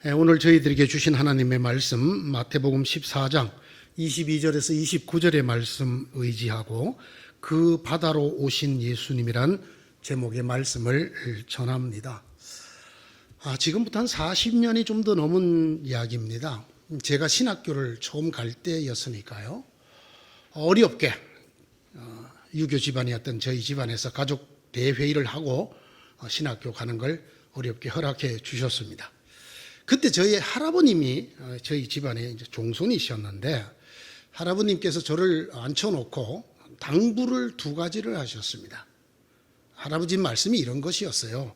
오늘 저희들에게 주신 하나님의 말씀 마태복음 14장 22절에서 29절의 말씀 의지하고 그 바다로 오신 예수님이란 제목의 말씀을 전합니다. 지금부터 한 40년이 좀 더 넘은 이야기입니다. 제가 신학교를 처음 갈 때였으니까요. 어렵게 유교 집안이었던 저희 집안에서 가족 대회의를 하고 신학교 가는 걸 어렵게 허락해 주셨습니다. 그때 저희 할아버님이 저희 집안의 이제 종손이셨는데 할아버님께서 저를 앉혀놓고 당부를 두 가지를 하셨습니다. 할아버지 말씀이 이런 것이었어요.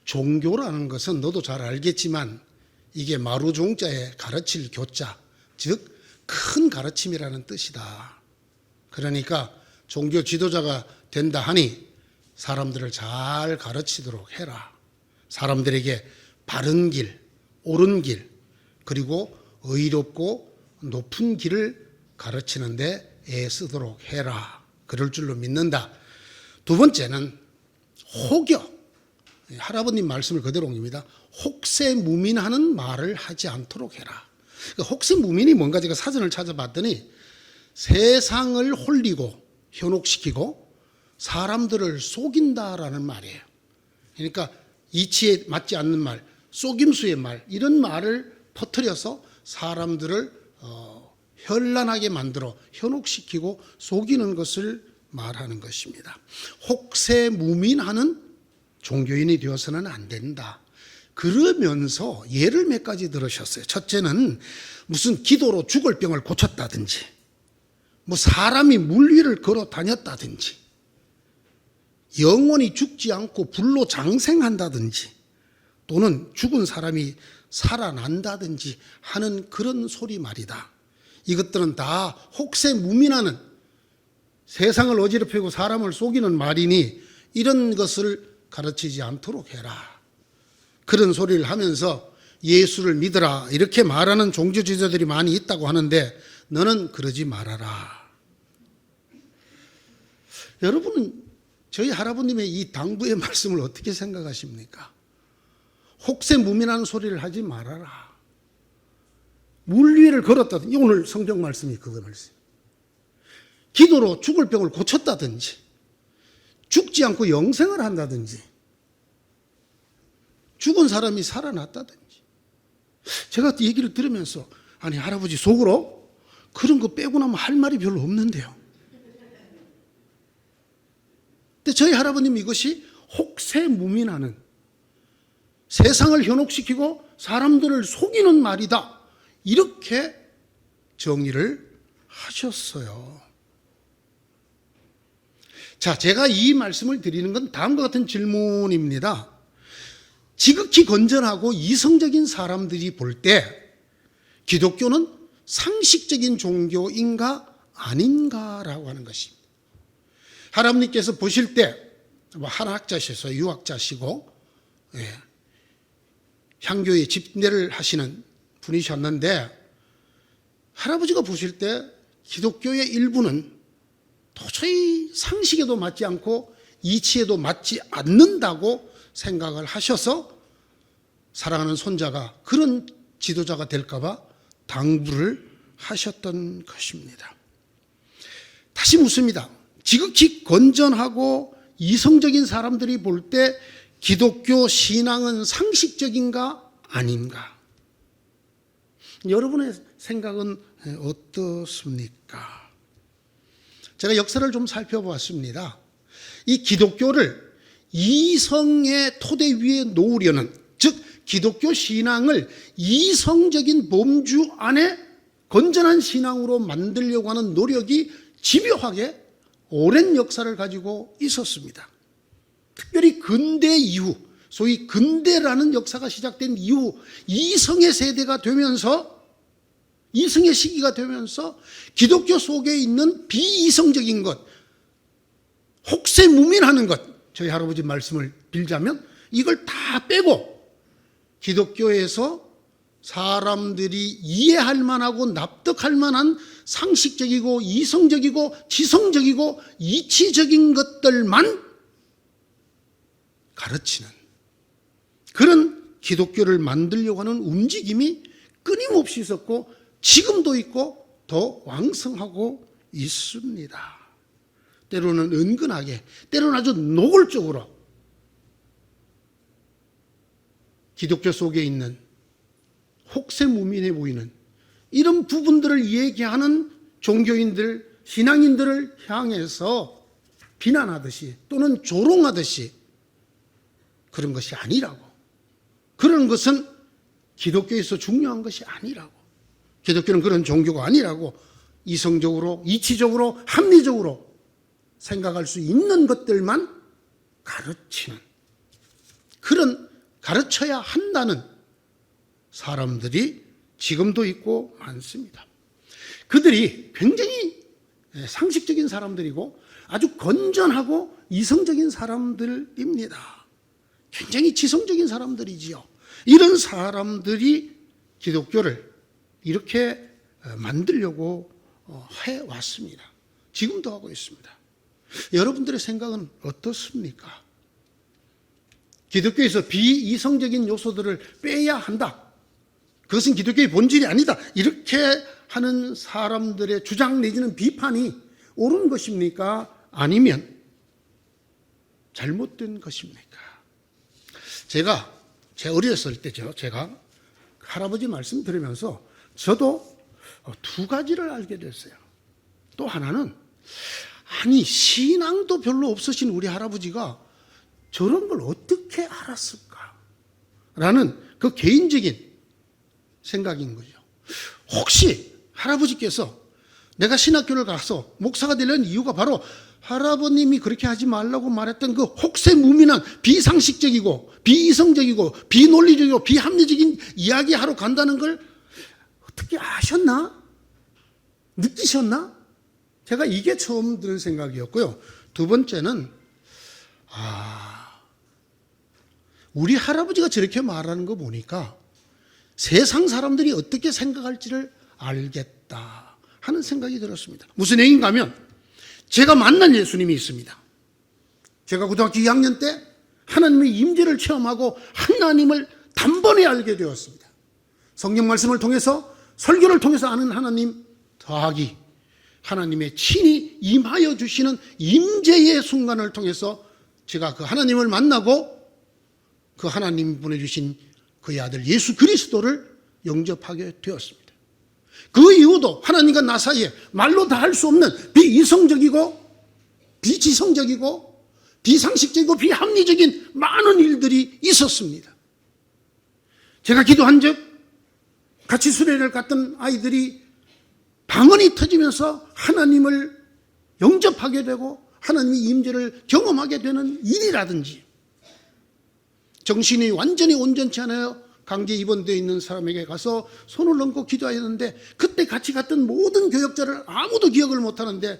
종교라는 것은 너도 잘 알겠지만 이게 마루종자에 가르칠 교자, 즉 큰 가르침이라는 뜻이다. 그러니까 종교 지도자가 된다 하니 사람들을 잘 가르치도록 해라. 사람들에게 바른 길, 옳은 길, 그리고 의롭고 높은 길을 가르치는데 애쓰도록 해라. 그럴 줄로 믿는다. 두 번째는 혹여, 할아버님 말씀을 그대로 옮깁니다. 혹세무민하는 말을 하지 않도록 해라. 혹세무민이 뭔가 제가 사전을 찾아봤더니 세상을 홀리고 현혹시키고 사람들을 속인다라는 말이에요. 그러니까 이치에 맞지 않는 말, 속임수의 말, 이런 말을 퍼뜨려서 사람들을 현란하게 만들어 현혹시키고 속이는 것을 말하는 것입니다. 혹세무민하는 종교인이 되어서는 안 된다. 그러면서 예를 몇 가지 들으셨어요. 첫째는 무슨 기도로 죽을 병을 고쳤다든지, 뭐 사람이 물 위를 걸어 다녔다든지, 영원히 죽지 않고 불로 장생한다든지, 또는 죽은 사람이 살아난다든지 하는 그런 소리 말이다. 이것들은 다 혹세무민하는, 세상을 어지럽히고 사람을 속이는 말이니 이런 것을 가르치지 않도록 해라. 그런 소리를 하면서 예수를 믿으라 이렇게 말하는 종교지도자들이 많이 있다고 하는데 너는 그러지 말아라. 여러분은 저희 할아버님의 이 당부의 말씀을 어떻게 생각하십니까? 혹세무민하는 소리를 하지 말아라. 물 위를 걸었다든지, 오늘 성경 말씀이 그거 말씀. 기도로 죽을 병을 고쳤다든지, 죽지 않고 영생을 한다든지, 죽은 사람이 살아났다든지. 제가 이 얘기를 들으면서 아니 할아버지 속으로 그런 거 빼고 나면 할 말이 별로 없는데요. 근데 저희 할아버님 이것이 혹세무민하는, 세상을 현혹시키고 사람들을 속이는 말이다. 이렇게 정의를 하셨어요. 자, 제가 이 말씀을 드리는 건 다음과 같은 질문입니다. 지극히 건전하고 이성적인 사람들이 볼 때 기독교는 상식적인 종교인가 아닌가라고 하는 것입니다. 할아버님께서 보실 때 한학자시서 유학자시고 향교에 집례를 하시는 분이셨는데 할아버지가 보실 때 기독교의 일부는 도저히 상식에도 맞지 않고 이치에도 맞지 않는다고 생각을 하셔서 사랑하는 손자가 그런 지도자가 될까봐 당부를 하셨던 것입니다. 다시 묻습니다. 지극히 건전하고 이성적인 사람들이 볼 때 기독교 신앙은 상식적인가 아닌가? 여러분의 생각은 어떻습니까? 제가 역사를 좀 살펴보았습니다. 이 기독교를 이성의 토대 위에 놓으려는, 즉 기독교 신앙을 이성적인 범주 안에 건전한 신앙으로 만들려고 하는 노력이 집요하게 오랜 역사를 가지고 있었습니다. 특별히 근대 이후, 소위 근대라는 역사가 시작된 이후 이성의 세대가 되면서, 이성의 시기가 되면서 기독교 속에 있는 비이성적인 것, 혹세무민하는 것, 저희 할아버지 말씀을 빌자면 이걸 다 빼고 기독교에서 사람들이 이해할 만하고 납득할 만한 상식적이고 이성적이고 지성적이고 이치적인 것들만 가르치는 그런 기독교를 만들려고 하는 움직임이 끊임없이 있었고 지금도 있고 더 왕성하고 있습니다. 때로는 은근하게, 때로는 아주 노골적으로 기독교 속에 있는 혹세무민해 보이는 이런 부분들을 얘기하는 종교인들, 신앙인들을 향해서 비난하듯이 또는 조롱하듯이 그런 것이 아니라고, 그런 것은 기독교에서 중요한 것이 아니라고, 기독교는 그런 종교가 아니라고 이성적으로, 이치적으로, 합리적으로 생각할 수 있는 것들만 가르치는, 그런 가르쳐야 한다는 사람들이 지금도 있고 많습니다. 그들이 굉장히 상식적인 사람들이고 아주 건전하고 이성적인 사람들입니다. 굉장히 지성적인 사람들이지요. 이런 사람들이 기독교를 이렇게 만들려고 해왔습니다. 지금도 하고 있습니다. 여러분들의 생각은 어떻습니까? 기독교에서 비이성적인 요소들을 빼야 한다, 그것은 기독교의 본질이 아니다, 이렇게 하는 사람들의 주장 내지는 비판이 옳은 것입니까? 아니면 잘못된 것입니까? 제가 어렸을 때죠, 제가 할아버지 말씀 들으면서 저도 두 가지를 알게 됐어요. 또 하나는, 아니 신앙도 별로 없으신 우리 할아버지가 저런 걸 어떻게 알았을까? 라는 그 개인적인 생각인 거죠. 혹시 할아버지께서 내가 신학교를 가서 목사가 되려는 이유가 바로 할아버님이 그렇게 하지 말라고 말했던 그 혹세무민한 비상식적이고 비이성적이고 비논리적이고 비합리적인 이야기하러 간다는 걸 어떻게 아셨나? 느끼셨나? 제가 이게 처음 드는 생각이었고요. 두 번째는, 우리 할아버지가 저렇게 말하는 거 보니까 세상 사람들이 어떻게 생각할지를 알겠다 하는 생각이 들었습니다. 무슨 얘기인가 하면, 제가 만난 예수님이 있습니다. 제가 고등학교 2학년 때 하나님의 임재를 체험하고 하나님을 단번에 알게 되었습니다. 성경 말씀을 통해서, 설교를 통해서 아는 하나님 더하기 하나님의 친히 임하여 주시는 임재의 순간을 통해서 제가 그 하나님을 만나고 그 하나님 보내주신 그의 아들 예수 그리스도를 영접하게 되었습니다. 그 이후도 하나님과 나 사이에 말로 다 할 수 없는 비이성적이고 비지성적이고 비상식적이고 비합리적인 많은 일들이 있었습니다. 제가 기도한 적, 같이 수련회를 갔던 아이들이 방언이 터지면서 하나님을 영접하게 되고 하나님의 임재를 경험하게 되는 일이라든지, 정신이 완전히 온전치 않아요 강제 입원되어 있는 사람에게 가서 손을 얹고 기도하였는데 그때 같이 갔던 모든 교역자를 아무도 기억을 못하는데,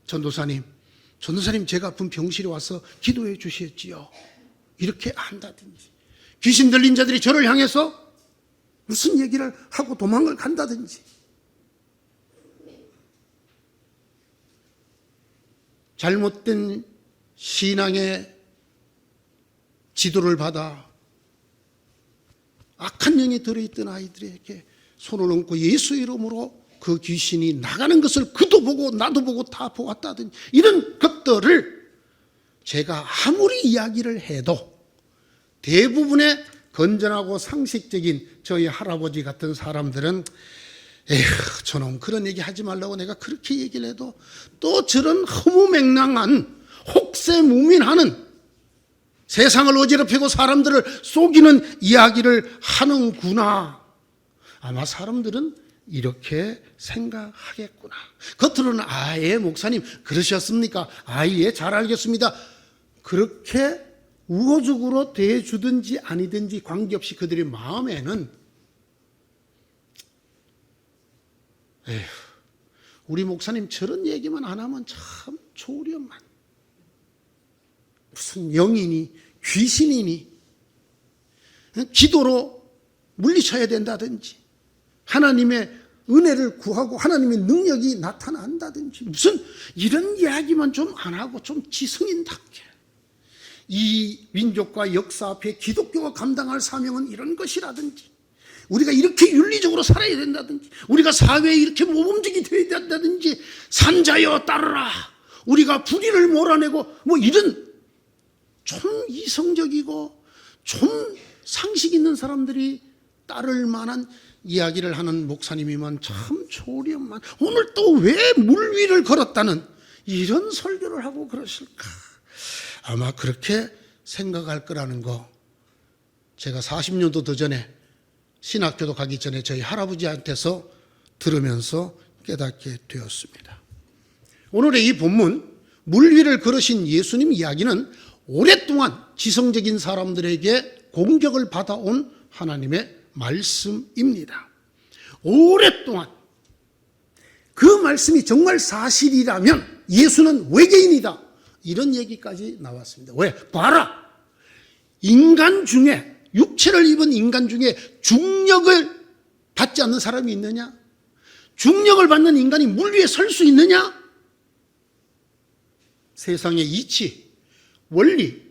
전도사님 제가 아픈 병실에 와서 기도해 주셨지요, 이렇게 한다든지, 귀신 들린 자들이 저를 향해서 무슨 얘기를 하고 도망을 간다든지, 잘못된 신앙의 지도를 받아 악한 영이 들어있던 아이들에게 손을 얹고 예수 이름으로 그 귀신이 나가는 것을 그도 보고 나도 보고 다 보았다든지, 이런 것들을 제가 아무리 이야기를 해도 대부분의 건전하고 상식적인 저희 할아버지 같은 사람들은 에휴 저놈 그런 얘기 하지 말라고 내가 그렇게 얘기를 해도 또 저런 허무맹랑한 혹세무민하는 세상을 어지럽히고 사람들을 속이는 이야기를 하는구나, 아마 사람들은 이렇게 생각하겠구나. 겉으로는 예 목사님 그러셨습니까? 예 잘 알겠습니다. 그렇게 우호적으로 대해주든지 아니든지 관계없이 그들의 마음에는 에휴 우리 목사님 저런 얘기만 안 하면 참 좋으련만, 무슨 영이니 귀신이니 기도로 물리쳐야 된다든지 하나님의 은혜를 구하고 하나님의 능력이 나타난다든지 무슨 이런 이야기만 좀 안 하고 좀 지성인답게 이 민족과 역사 앞에 기독교가 감당할 사명은 이런 것이라든지, 우리가 이렇게 윤리적으로 살아야 된다든지, 우리가 사회에 이렇게 모범적이 되어야 된다든지, 산자여 따르라, 우리가 불의를 몰아내고, 뭐 이런 좀 이성적이고 좀 상식 있는 사람들이 따를 만한 이야기를 하는 목사님이면 참 좋으련만, 오늘 또 왜 물 위를 걸었다는 이런 설교를 하고 그러실까? 아마 그렇게 생각할 거라는 거, 제가 40년도 더 전에 신학교도 가기 전에 저희 할아버지한테서 들으면서 깨닫게 되었습니다. 오늘의 이 본문, 물 위를 걸으신 예수님 이야기는 오랫동안 지성적인 사람들에게 공격을 받아온 하나님의 말씀입니다. 오랫동안 그 말씀이 정말 사실이라면 예수는 외계인이다, 이런 얘기까지 나왔습니다. 왜? 봐라, 인간 중에, 육체를 입은 인간 중에 중력을 받지 않는 사람이 있느냐? 중력을 받는 인간이 물 위에 설 수 있느냐? 세상의 이치, 원리,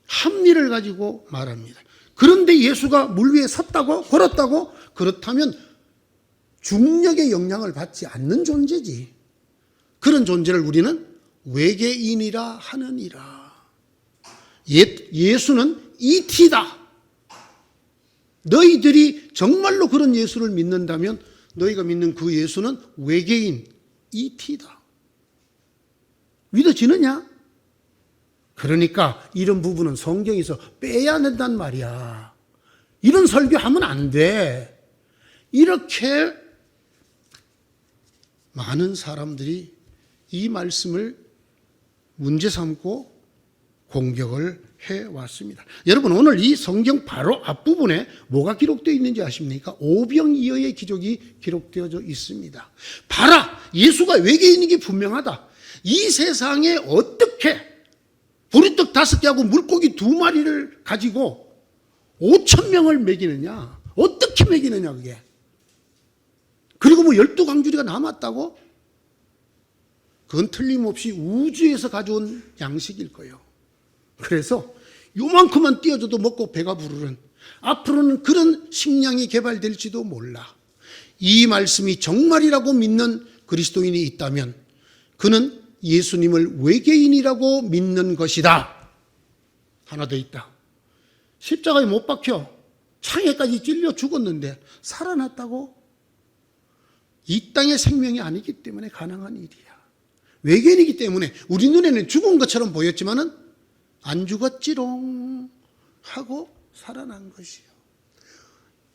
합리를 가지고 말합니다. 그런데 예수가 물 위에 섰다고? 걸었다고? 그렇다면 중력의 영향을 받지 않는 존재지. 그런 존재를 우리는 외계인이라 하느니라. 예수는 ET다. 너희들이 정말로 그런 예수를 믿는다면 너희가 믿는 그 예수는 외계인, ET다. 믿어지느냐? 그러니까 이런 부분은 성경에서 빼야 된단 말이야. 이런 설교하면 안 돼. 이렇게 많은 사람들이 이 말씀을 문제 삼고 공격을 해왔습니다. 여러분, 오늘 이 성경 바로 앞부분에 뭐가 기록되어 있는지 아십니까? 오병이어의 기적이 기록되어져 있습니다. 봐라, 예수가 외계인인 게 분명하다. 이 세상에 어떻게 보리떡 5개하고 물고기 2마리를 가지고 5,000명을 먹이느냐? 어떻게 먹이느냐 그게? 그리고 뭐 12광주리가 남았다고? 그건 틀림없이 우주에서 가져온 양식일 거예요. 그래서 요만큼만 띄워줘도 먹고 배가 부르는, 앞으로는 그런 식량이 개발될지도 몰라. 이 말씀이 정말이라고 믿는 그리스도인이 있다면 그는 예수님을 외계인이라고 믿는 것이다. 하나 더 있다. 십자가에 못 박혀 창에까지 찔려 죽었는데 살아났다고? 이 땅의 생명이 아니기 때문에 가능한 일이야. 외계인이기 때문에 우리 눈에는 죽은 것처럼 보였지만은 안 죽었지롱 하고 살아난 것이요.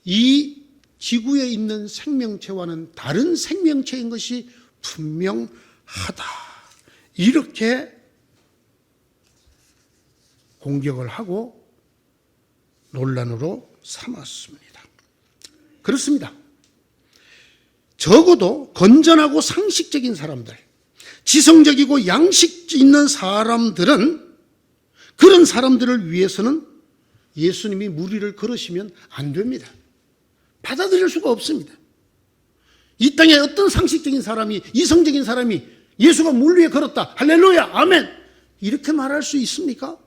이 지구에 있는 생명체와는 다른 생명체인 것이 분명하다. 이렇게 공격을 하고 논란으로 삼았습니다. 그렇습니다. 적어도 건전하고 상식적인 사람들, 지성적이고 양식 있는 사람들은, 그런 사람들을 위해서는 예수님이 물 위를 걸으시면 안 됩니다. 받아들일 수가 없습니다. 이 땅에 어떤 상식적인 사람이, 이성적인 사람이 예수가 물 위에 걸었다, 할렐루야, 아멘, 이렇게 말할 수 있습니까?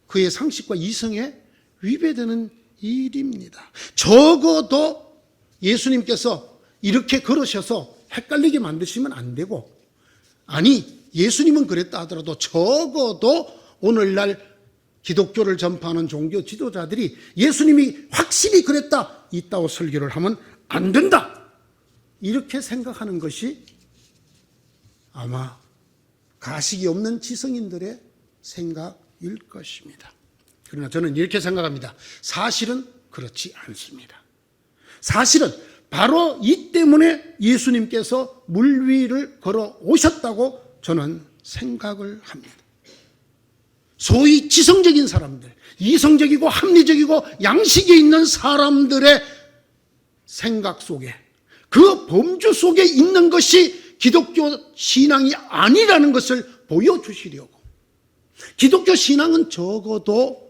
그의 상식과 이성에 위배되는 일입니다. 적어도 예수님께서 이렇게 걸으셔서 헷갈리게 만드시면 안 되고, 아니 예수님은 그랬다 하더라도 적어도 오늘날 기독교를 전파하는 종교 지도자들이 예수님이 확실히 그랬다, 이따오 설교를 하면 안 된다, 이렇게 생각하는 것이 아마 가식이 없는 지성인들의 생각일 것입니다. 그러나 저는 이렇게 생각합니다. 사실은 그렇지 않습니다. 사실은 바로 이 때문에 예수님께서 물 위를 걸어 오셨다고 저는 생각을 합니다. 소위 지성적인 사람들, 이성적이고 합리적이고 양식이 있는 사람들의 생각 속에, 그 범주 속에 있는 것이 기독교 신앙이 아니라는 것을 보여주시려고, 기독교 신앙은 적어도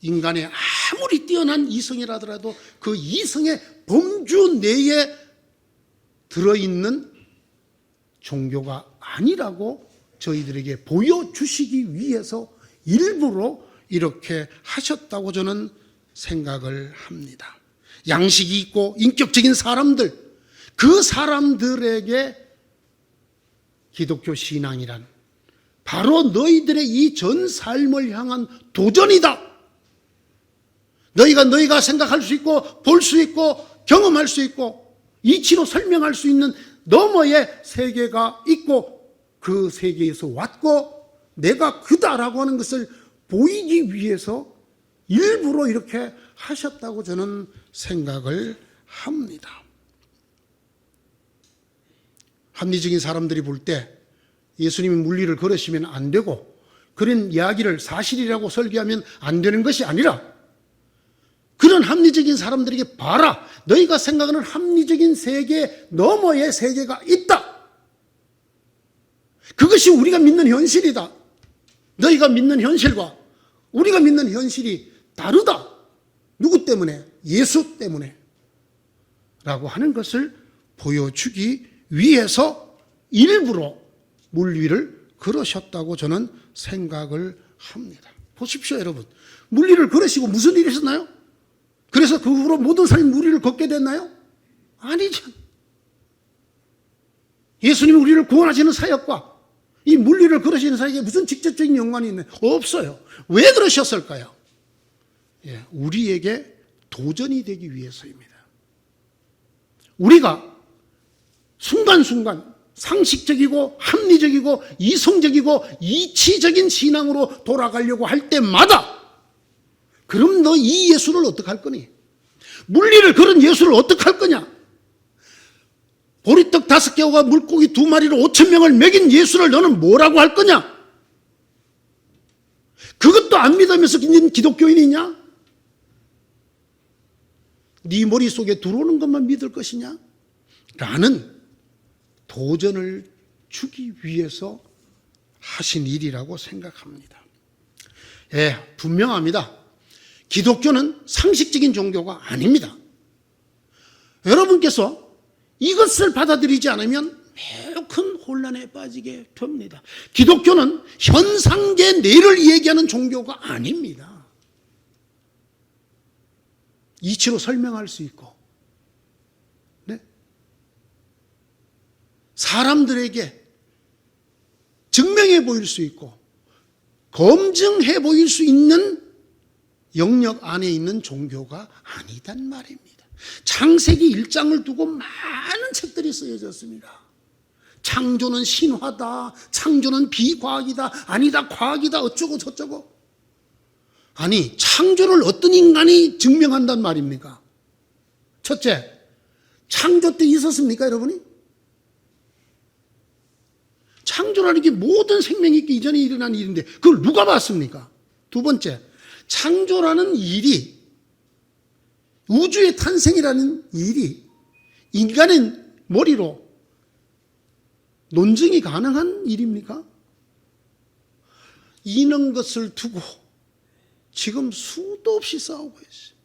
인간의 아무리 뛰어난 이성이라더라도 그 이성의 범주 내에 들어있는 종교가 아니라고 저희들에게 보여주시기 위해서 일부러 이렇게 하셨다고 저는 생각을 합니다. 양식이 있고 인격적인 사람들, 그 사람들에게 기독교 신앙이란 바로 너희들의 이 전 삶을 향한 도전이다. 너희가 생각할 수 있고 볼 수 있고 경험할 수 있고 이치로 설명할 수 있는 너머의 세계가 있고 그 세계에서 왔고 내가 그다라고 하는 것을 보이기 위해서 일부러 이렇게 하셨다고 저는 생각을 합니다. 합리적인 사람들이 볼 때 예수님이 물리를 걸으시면 안 되고 그런 이야기를 사실이라고 설계하면 안 되는 것이 아니라 그런 합리적인 사람들에게 봐라. 너희가 생각하는 합리적인 세계 너머의 세계가 있다. 그것이 우리가 믿는 현실이다. 너희가 믿는 현실과 우리가 믿는 현실이 다르다. 누구 때문에? 예수 때문에. 라고 하는 것을 보여주기 위해서 일부러 물 위를 걸으셨다고 저는 생각을 합니다. 보십시오, 여러분. 물 위를 걸으시고 무슨 일이 있었나요? 그래서 그 후로 모든 사람이 물 위를 걷게 됐나요? 아니죠. 예수님이 우리를 구원하시는 사역과 이 물 위를 걸으시는 사역에 무슨 직접적인 연관이 있나요? 없어요. 왜 그러셨을까요? 우리에게 도전이 되기 위해서입니다. 우리가 순간순간 상식적이고 합리적이고 이성적이고 이치적인 신앙으로 돌아가려고 할 때마다 그럼 너 이 예수를 어떡할 거니? 물리를 걸은 예수를 어떡할 거냐? 보리떡 5개와 물고기 2마리로 5,000명을 먹인 예수를 너는 뭐라고 할 거냐? 그것도 안 믿으면서 기독교인이냐? 네 머릿속에 들어오는 것만 믿을 것이냐? 라는 도전을 주기 위해서 하신 일이라고 생각합니다. 분명합니다. 기독교는 상식적인 종교가 아닙니다. 여러분께서 이것을 받아들이지 않으면 매우 큰 혼란에 빠지게 됩니다. 기독교는 현상계 내를 얘기하는 종교가 아닙니다. 이치로 설명할 수 있고 사람들에게 증명해 보일 수 있고 검증해 보일 수 있는 영역 안에 있는 종교가 아니단 말입니다. 창세기 1장을 두고 많은 책들이 쓰여졌습니다. 창조는 신화다, 창조는 비과학이다, 아니다 과학이다, 어쩌고 저쩌고. 아니, 창조를 어떤 인간이 증명한단 말입니까? 첫째, 창조 때 있었습니까, 여러분이? 창조라는 게 모든 생명이 있기 이전에 일어난 일인데 그걸 누가 봤습니까? 두 번째, 창조라는 일이, 우주의 탄생이라는 일이 인간의 머리로 논증이 가능한 일입니까? 이런 것을 두고 지금 수도 없이 싸우고 있어요.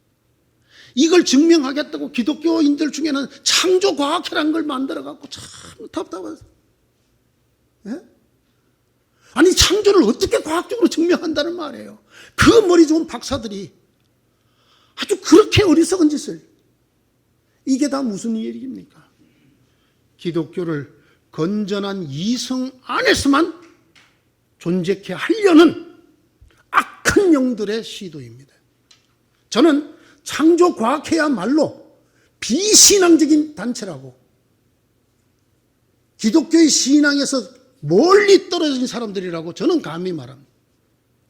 이걸 증명하겠다고 기독교인들 중에는 창조과학회라는 걸 만들어갖고 참 답답해요. 아니, 창조를 어떻게 과학적으로 증명한다는 말이에요. 그 머리 좋은 박사들이 아주 그렇게 어리석은 짓을. 이게 다 무슨 일입니까? 기독교를 건전한 이성 안에서만 존재케 하려는 악한 영들의 시도입니다. 저는 창조과학회야말로 비신앙적인 단체라고, 기독교의 신앙에서 멀리 떨어진 사람들이라고 저는 감히 말합니다.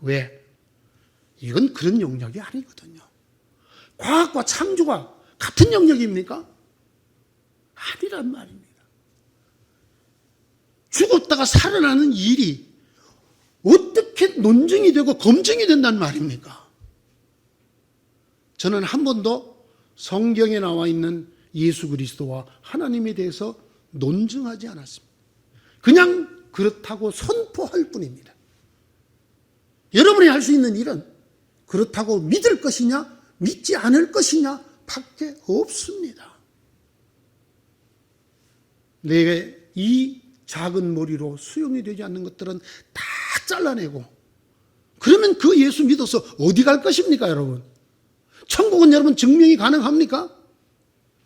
왜? 이건 그런 영역이 아니거든요. 과학과 창조가 같은 영역입니까? 아니란 말입니다. 죽었다가 살아나는 일이 어떻게 논증이 되고 검증이 된단 말입니까? 저는 한 번도 성경에 나와 있는 예수 그리스도와 하나님에 대해서 논증하지 않았습니다. 그냥 그렇다고 선포할 뿐입니다. 여러분이 할 수 있는 일은 그렇다고 믿을 것이냐 믿지 않을 것이냐 밖에 없습니다. 내게 이 작은 머리로 수용이 되지 않는 것들은 다 잘라내고, 그러면 그 예수 믿어서 어디 갈 것입니까, 여러분? 천국은 여러분 증명이 가능합니까?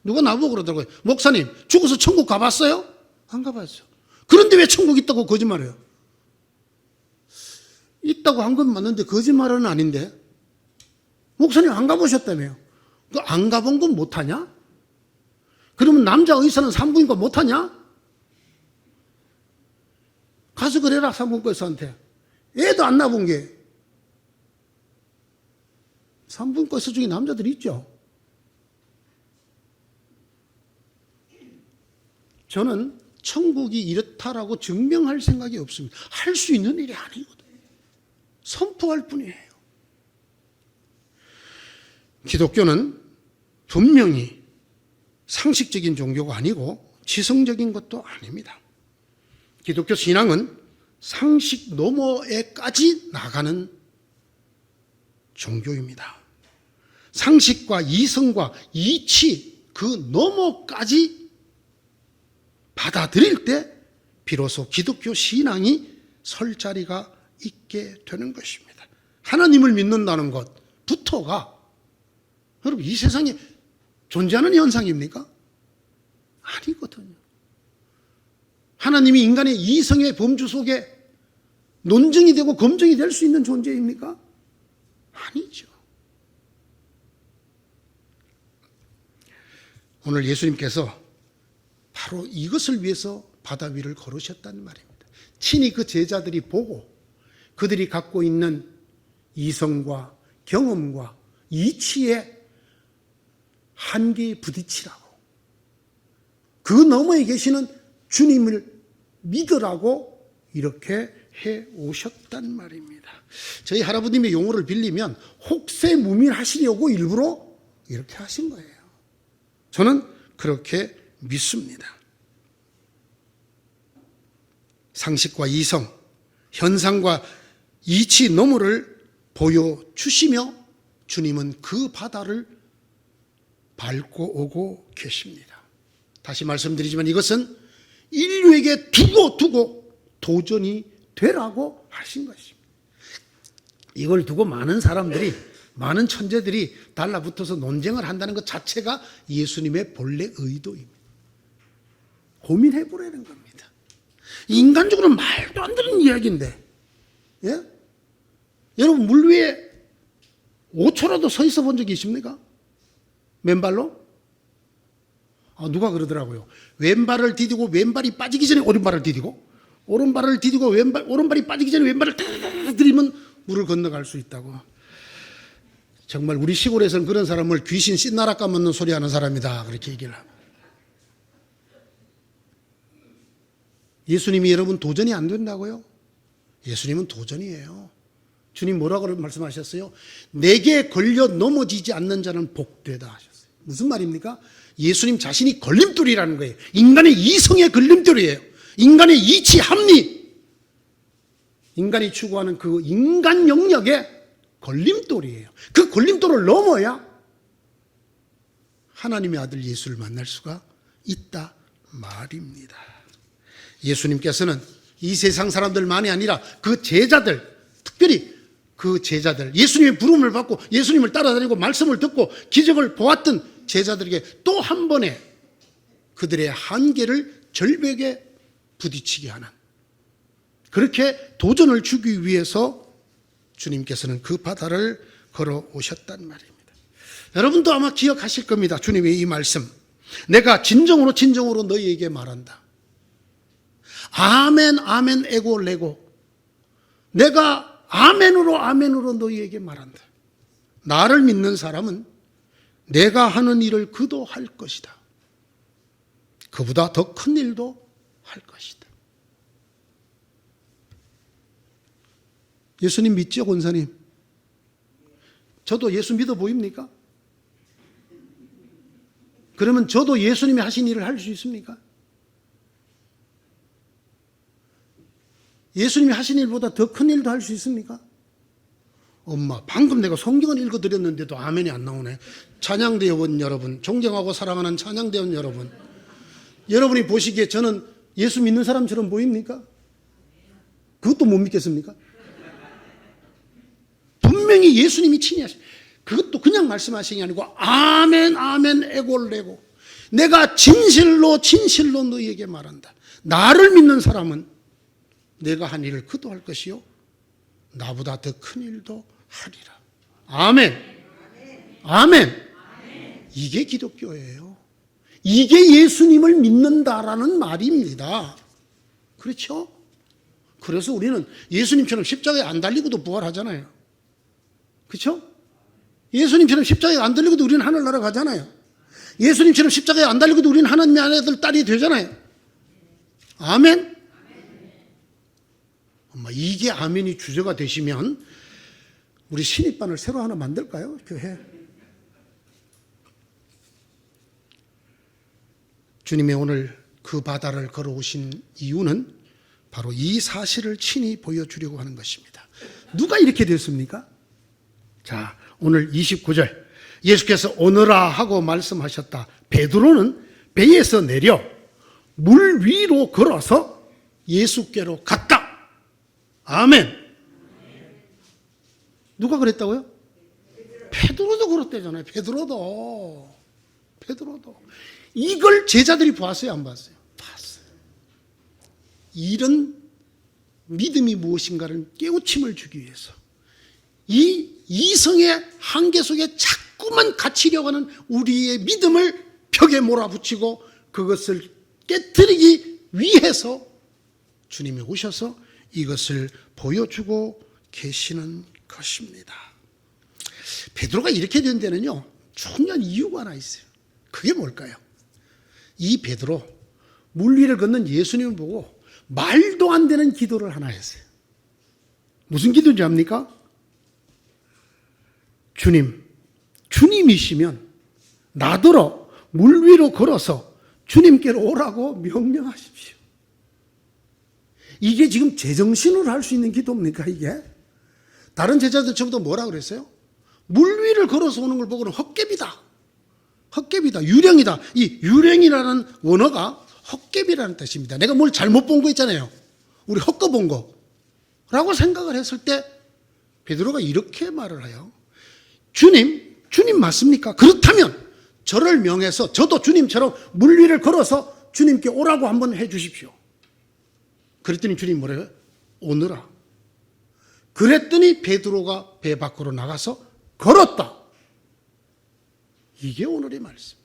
누가 나보고 그러더라고요. 목사님, 죽어서 천국 가봤어요? 안 가봤어요. 그런데 왜 천국 있다고 거짓말해요? 있다고 한 건 맞는데 거짓말은 아닌데. 목사님 안 가보셨다며요. 그 안 가본 건 못하냐? 그러면 남자 의사는 산부인과 못하냐? 가서 그래라, 산부인과 의사한테. 애도 안 낳아본 게. 산부인과 의사 중에 남자들이 있죠. 저는 천국이 이렇다라고 증명할 생각이 없습니다. 할 수 있는 일이 아니거든요. 선포할 뿐이에요. 기독교는 분명히 상식적인 종교가 아니고 지성적인 것도 아닙니다. 기독교 신앙은 상식 너머에까지 나가는 종교입니다. 상식과 이성과 이치 그 너머까지 받아들일 때 비로소 기독교 신앙이 설 자리가 있게 되는 것입니다. 하나님을 믿는다는 것부터가 여러분 이 세상에 존재하는 현상입니까? 아니거든요. 하나님이 인간의 이성의 범주 속에 논증이 되고 검증이 될 수 있는 존재입니까? 아니죠. 오늘 예수님께서 바로 이것을 위해서 바다 위를 걸으셨다는 말입니다. 친히 그 제자들이 보고 그들이 갖고 있는 이성과 경험과 이치의 한계에 부딪히라고, 그 너머에 계시는 주님을 믿으라고 이렇게 해 오셨단 말입니다. 저희 할아버님의 용어를 빌리면 혹세무민하시려고 일부러 이렇게 하신 거예요. 저는 그렇게 믿습니다. 상식과 이성, 현상과 이치 너머를 보여주시며 주님은 그 바다를 밟고 오고 계십니다. 다시 말씀드리지만 이것은 인류에게 두고 도전이 되라고 하신 것입니다. 이걸 두고 많은 사람들이, 많은 천재들이 달라붙어서 논쟁을 한다는 것 자체가 예수님의 본래 의도입니다. 고민해 보라는 겁니다. 인간적으로 말도 안 되는 이야기인데, 예? 여러분 물 위에 5초라도 서 있어 본 적이 있습니까? 맨발로? 누가 그러더라고요. 왼발을 디디고 왼발이 빠지기 전에 오른발을 디디고, 오른발을 디디고 오른발이 빠지기 전에 왼발을 탁 들이면 물을 건너갈 수 있다고. 정말 우리 시골에서는 그런 사람을 귀신 씻나라 까먹는 소리 하는 사람이다, 그렇게 얘기를 합니다. 예수님이 여러분 도전이 안 된다고요? 예수님은 도전이에요. 주님 뭐라고 말씀하셨어요? 내게 걸려 넘어지지 않는 자는 복되다 하셨어요. 무슨 말입니까? 예수님 자신이 걸림돌이라는 거예요. 인간의 이성의 걸림돌이에요. 인간의 이치 합리, 인간이 추구하는 그 인간 영역의 걸림돌이에요. 그 걸림돌을 넘어야 하나님의 아들 예수를 만날 수가 있다 말입니다. 예수님께서는 이 세상 사람들만이 아니라 그 제자들, 특별히 그 제자들, 예수님의 부름을 받고 예수님을 따라다니고 말씀을 듣고 기적을 보았던 제자들에게 또 한 번에 그들의 한계를 절벽에 부딪히게 하는, 그렇게 도전을 주기 위해서 주님께서는 그 바다를 걸어오셨단 말입니다. 여러분도 아마 기억하실 겁니다. 주님의 이 말씀. 내가 진정으로 너희에게 말한다. 아멘 아멘 에고 레고. 내가 아멘으로 너희에게 말한다. 나를 믿는 사람은 내가 하는 일을 그도 할 것이다. 그보다 더 큰 일도 할 것이다. 예수님 믿죠, 권사님? 저도 예수 믿어 보입니까? 그러면 저도 예수님이 하신 일을 할 수 있습니까? 예수님이 하신 일보다 더 큰 일도 할 수 있습니까? 엄마, 방금 내가 성경을 읽어드렸는데도 아멘이 안 나오네. 찬양대원 여러분, 존경하고 사랑하는 찬양대원 여러분, 여러분이 보시기에 저는 예수 믿는 사람처럼 보입니까? 그것도 못 믿겠습니까? 분명히 예수님이 친히 하시. 그것도 그냥 말씀하신 게 아니고 아멘 아멘 에골레고 내가 진실로 진실로 너희에게 말한다. 나를 믿는 사람은 내가 한 일을 그도 할 것이요 나보다 더 큰 일도 하리라. 아멘. 아멘. 이게 기독교예요. 이게 예수님을 믿는다라는 말입니다. 그렇죠? 그래서 우리는 예수님처럼 십자가에 안 달리고도 부활하잖아요. 그렇죠? 예수님처럼 십자가에 안 달리고도 우리는 하늘나라 가잖아요. 예수님처럼 십자가에 안 달리고도 우리는 하나님의 아들, 딸이 되잖아요. 아멘? 이게 아멘이 주제가 되시면 우리 신입반을 새로 하나 만들까요? 교회. 주님의 오늘 그 바다를 걸어오신 이유는 바로 이 사실을 친히 보여주려고 하는 것입니다. 누가 이렇게 됐습니까? 자, 오늘 29절 예수께서 오너라 하고 말씀하셨다. 베드로는 배에서 내려 물 위로 걸어서 예수께로 갔다. 아멘. 누가 그랬다고요? 베드로도 그렇대잖아요. 베드로도. 이걸 제자들이 봤어요, 안 봤어요? 봤어요. 이런 믿음이 무엇인가를 깨우침을 주기 위해서 이 이성의 한계 속에 자꾸만 갇히려고 하는 우리의 믿음을 벽에 몰아붙이고 그것을 깨뜨리기 위해서 주님이 오셔서 이것을 보여주고 계시는 것입니다. 베드로가 이렇게 된 데는요, 중요한 이유가 하나 있어요. 그게 뭘까요? 이 베드로 물 위를 걷는 예수님을 보고 말도 안 되는 기도를 하나 했어요. 무슨 기도인지 압니까? 주님이시면 나더러 물 위로 걸어서 주님께로 오라고 명령하십시오. 이게 지금 제정신으로 할 수 있는 기도입니까, 이게? 다른 제자들 저보다 뭐라 그랬어요? 물 위를 걸어서 오는 걸 보고는 헛개비다. 유령이다. 이 유령이라는 원어가 헛개비라는 뜻입니다. 내가 뭘 잘못 본 거 있잖아요. 우리 헛거 본 거라고 생각을 했을 때 베드로가 이렇게 말을 해요. 주님 맞습니까? 그렇다면 저를 명해서 저도 주님처럼 물 위를 걸어서 주님께 오라고 한번 해 주십시오. 그랬더니 주님 뭐래요? 오너라. 그랬더니 베드로가 배 밖으로 나가서 걸었다. 이게 오늘의 말씀.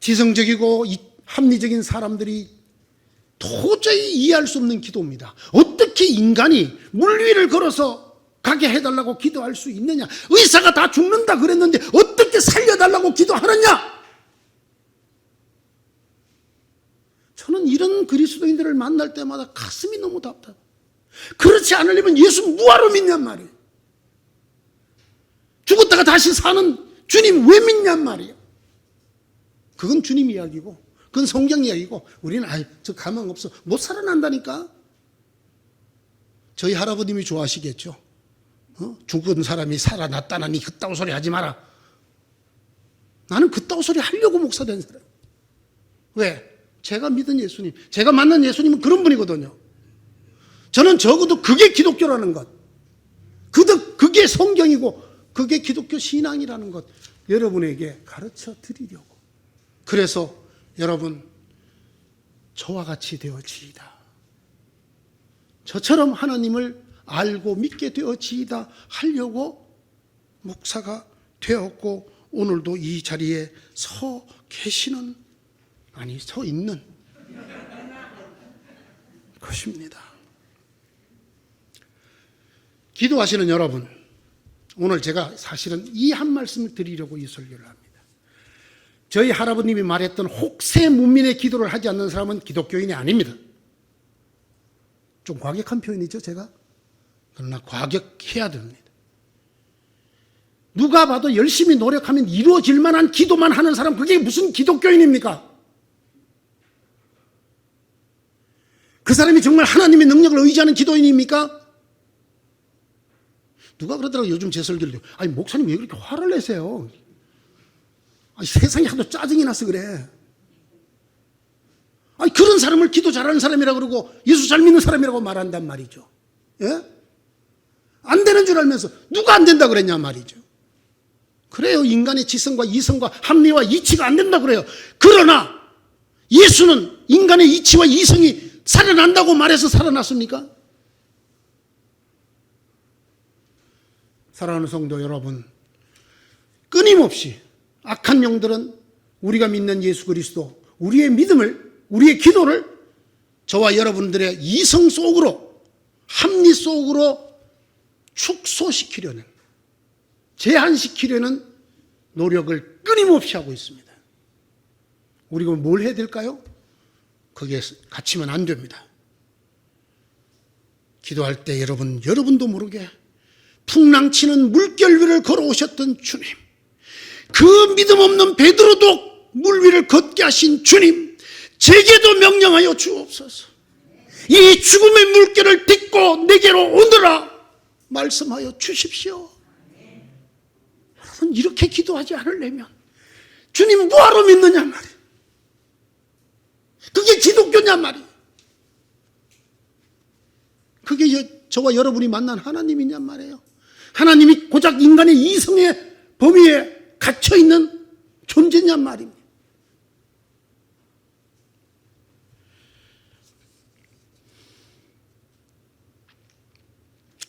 지성적이고 합리적인 사람들이 도저히 이해할 수 없는 기도입니다. 어떻게 인간이 물 위를 걸어서 가게 해달라고 기도할 수 있느냐? 의사가 다 죽는다 그랬는데 어떻게 살려달라고 기도하느냐? 저는 이런 그리스도인들을 만날 때마다 가슴이 너무 답답해요. 그렇지 않으려면 예수 뭐하러 믿냔 말이에요. 죽었다가 다시 사는 주님 왜 믿냔 말이에요. 그건 주님 이야기고 그건 성경 이야기고 우리는 저 가망 없어. 못 살아난다니까. 저희 할아버님이 좋아하시겠죠. 죽은 사람이 살아났다니 그따구 소리 하지 마라. 나는 그따구 소리 하려고 목사 된 사람. 왜? 제가 믿은 예수님, 제가 만난 예수님은 그런 분이거든요. 저는 적어도 그게 기독교라는 것, 그게 성경이고 그게 기독교 신앙이라는 것 여러분에게 가르쳐 드리려고. 그래서 여러분 저와 같이 되어지이다. 저처럼 하나님을 알고 믿게 되어지이다 하려고 목사가 되었고 오늘도 이 자리에 서 계시는 서 있는 것입니다. 기도하시는 여러분, 오늘 제가 사실은 이 한 말씀을 드리려고 이 설교를 합니다. 저희 할아버님이 말했던 혹세 문민의 기도를 하지 않는 사람은 기독교인이 아닙니다. 좀 과격한 표현이죠, 제가? 그러나 과격해야 됩니다. 누가 봐도 열심히 노력하면 이루어질 만한 기도만 하는 사람, 그게 무슨 기독교인입니까? 그 사람이 정말 하나님의 능력을 의지하는 기도인입니까? 누가 그러더라고요. 요즘 제 설교를. 아니, 목사님 왜 그렇게 화를 내세요? 아니, 세상이 하도 짜증이 나서 그래. 아니, 그런 사람을 기도 잘하는 사람이라고 그러고 예수 잘 믿는 사람이라고 말한단 말이죠. 예? 안 되는 줄 알면서 누가 안 된다 그랬냐 말이죠. 그래요. 인간의 지성과 이성과 합리와 이치가 안 된다 그래요. 그러나 예수는 인간의 이치와 이성이 살아난다고 말해서 살아났습니까? 사랑하는 성도 여러분, 끊임없이 악한 영들은 우리가 믿는 예수 그리스도, 우리의 믿음을, 우리의 기도를 저와 여러분들의 이성 속으로, 합리 속으로 축소시키려는, 제한시키려는 노력을 끊임없이 하고 있습니다. 우리가 뭘 해야 될까요? 거기에 갇히면 안 됩니다. 기도할 때 여러분도 모르게 풍랑치는 물결 위를 걸어오셨던 주님, 그 믿음 없는 베드로도 물 위를 걷게 하신 주님, 제게도 명령하여 주옵소서. 이 죽음의 물결을 딛고 내게로 오너라 말씀하여 주십시오. 여러분, 이렇게 기도하지 않으려면 주님 뭐하러 믿느냐 말이에요. 그게 기독교냐 말이에요. 그게 저와 여러분이 만난 하나님이냐 말이에요. 하나님이 고작 인간의 이성의 범위에 갇혀있는 존재냐 말입니다.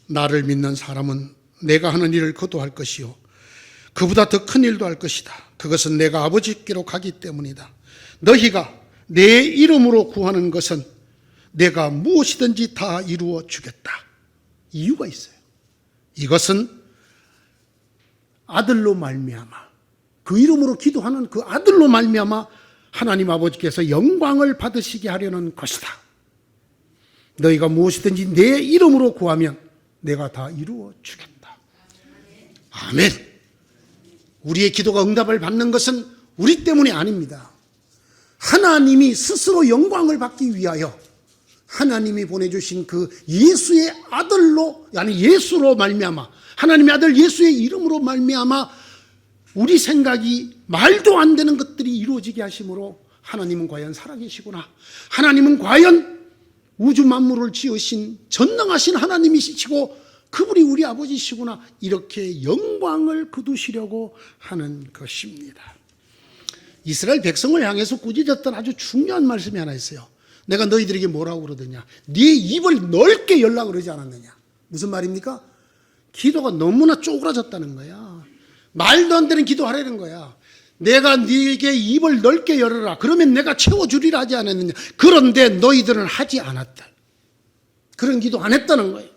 나를 믿는 사람은 내가 하는 일을 그도 할 것이요 그보다 더 큰 일도 할 것이다. 그것은 내가 아버지께로 가기 때문이다. 너희가 내 이름으로 구하는 것은 내가 무엇이든지 다 이루어 주겠다. 이유가 있어요. 이것은 아들로 말미암아, 그 이름으로 기도하는 그 아들로 말미암아 하나님 아버지께서 영광을 받으시게 하려는 것이다. 너희가 무엇이든지 내 이름으로 구하면 내가 다 이루어 주겠다. 아멘. 우리의 기도가 응답을 받는 것은 우리 때문이 아닙니다. 하나님이 스스로 영광을 받기 위하여 하나님이 보내주신 그 예수의 아들로, 아니 예수로 말미암아, 하나님의 아들 예수의 이름으로 말미암아 우리 생각이 말도 안 되는 것들이 이루어지게 하심으로 하나님은 과연 살아계시구나, 하나님은 과연 우주 만물을 지으신 전능하신 하나님이시고 그분이 우리 아버지시구나, 이렇게 영광을 거두시려고 하는 것입니다. 이스라엘 백성을 향해서 꾸짖었던 아주 중요한 말씀이 하나 있어요. 내가 너희들에게 뭐라고 그러더냐, 네 입을 넓게 열라고 그러지 않았느냐. 무슨 말입니까? 기도가 너무나 쪼그라졌다는 거야. 말도 안 되는 기도하라는 거야. 내가 네게 입을 넓게 열어라, 그러면 내가 채워주리라 하지 않았느냐. 그런데 너희들은 하지 않았다. 그런 기도 안 했다는 거예요.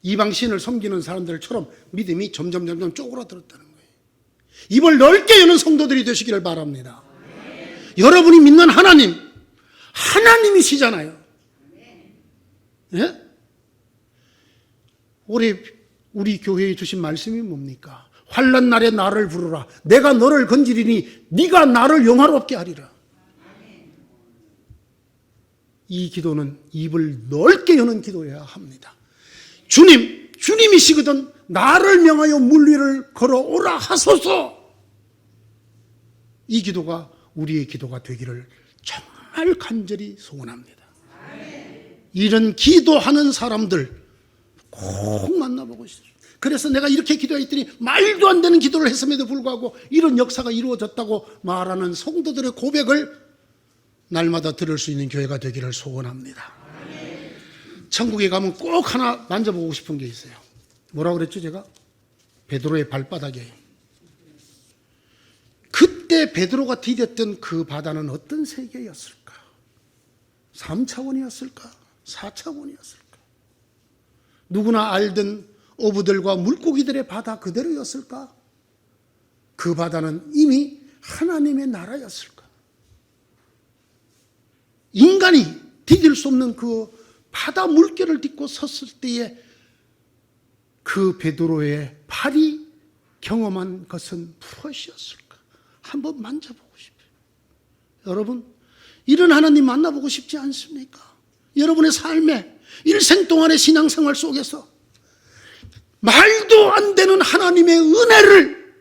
이방신을 섬기는 사람들처럼 믿음이 점점 쪼그라들었다는 거예요. 입을 넓게 여는 성도들이 되시기를 바랍니다. 여러분이 믿는 하나님, 하나님이시잖아요. 예? 올해 우리 교회에 주신 말씀이 뭡니까? 환난 날에 나를 부르라. 내가 너를 건지리니 네가 나를 영화롭게 하리라. 이 기도는 입을 넓게 여는 기도여야 합니다. 주님이시거든 나를 명하여 물 위를 걸어오라 하소서. 이 기도가 우리의 기도가 되기를 정말 간절히 소원합니다. 이런 기도하는 사람들 꼭 만나보고 싶어요. 그래서 내가 이렇게 기도했더니 말도 안 되는 기도를 했음에도 불구하고 이런 역사가 이루어졌다고 말하는 성도들의 고백을 날마다 들을 수 있는 교회가 되기를 소원합니다. 천국에 가면 꼭 하나 만져보고 싶은 게 있어요. 뭐라고 그랬죠 제가? 베드로의 발바닥에. 그때 베드로가 디뎠던 그 바다는 어떤 세계였을까? 3차원이었을까? 4차원이었을까? 누구나 알던 어부들과 물고기들의 바다 그대로였을까? 그 바다는 이미 하나님의 나라였을까? 인간이 디딜 수 없는 그 바다 물결을 딛고 섰을 때에 그 베드로의 발이 경험한 것은 무엇이었을까? 한번 만져보고 싶어요. 여러분, 이런 하나님 만나보고 싶지 않습니까? 여러분의 삶에 일생 동안의 신앙생활 속에서 말도 안 되는 하나님의 은혜를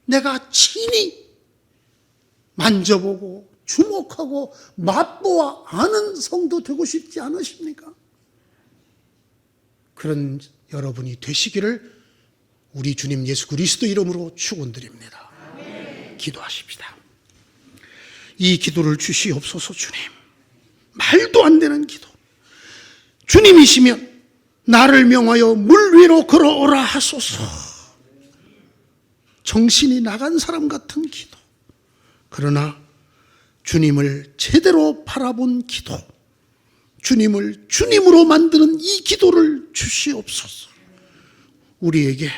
내가 친히 만져보고 주목하고 맛보아 아는 성도 되고 싶지 않으십니까? 그런 여러분이 되시기를 우리 주님 예수 그리스도 이름으로 축원드립니다. 기도하십시다. 이 기도를 주시옵소서. 주님, 말도 안 되는 기도. 주님이시면 나를 명하여 물 위로 걸어오라 하소서. 정신이 나간 사람 같은 기도. 그러나 주님을 제대로 바라본 기도, 주님을 주님으로 만드는 이 기도를 주시옵소서. 우리에게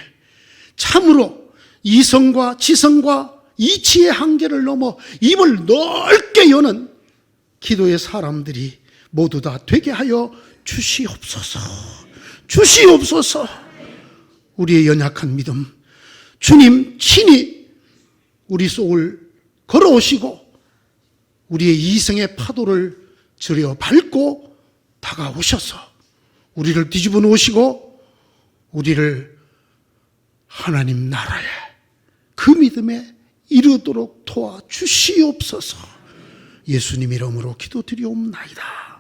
참으로 이성과 지성과 이치의 한계를 넘어 입을 넓게 여는 기도의 사람들이 모두 다 되게 하여 주시옵소서. 주시옵소서. 우리의 연약한 믿음, 주님 친히 우리 속을 걸어오시고 우리의 이성의 파도를 들여 밟고 다가오셔서 우리를 뒤집어 놓으시고 우리를 하나님 나라에 그 믿음에 이르도록 도와주시옵소서. 예수님 이름으로 기도드리옵나이다.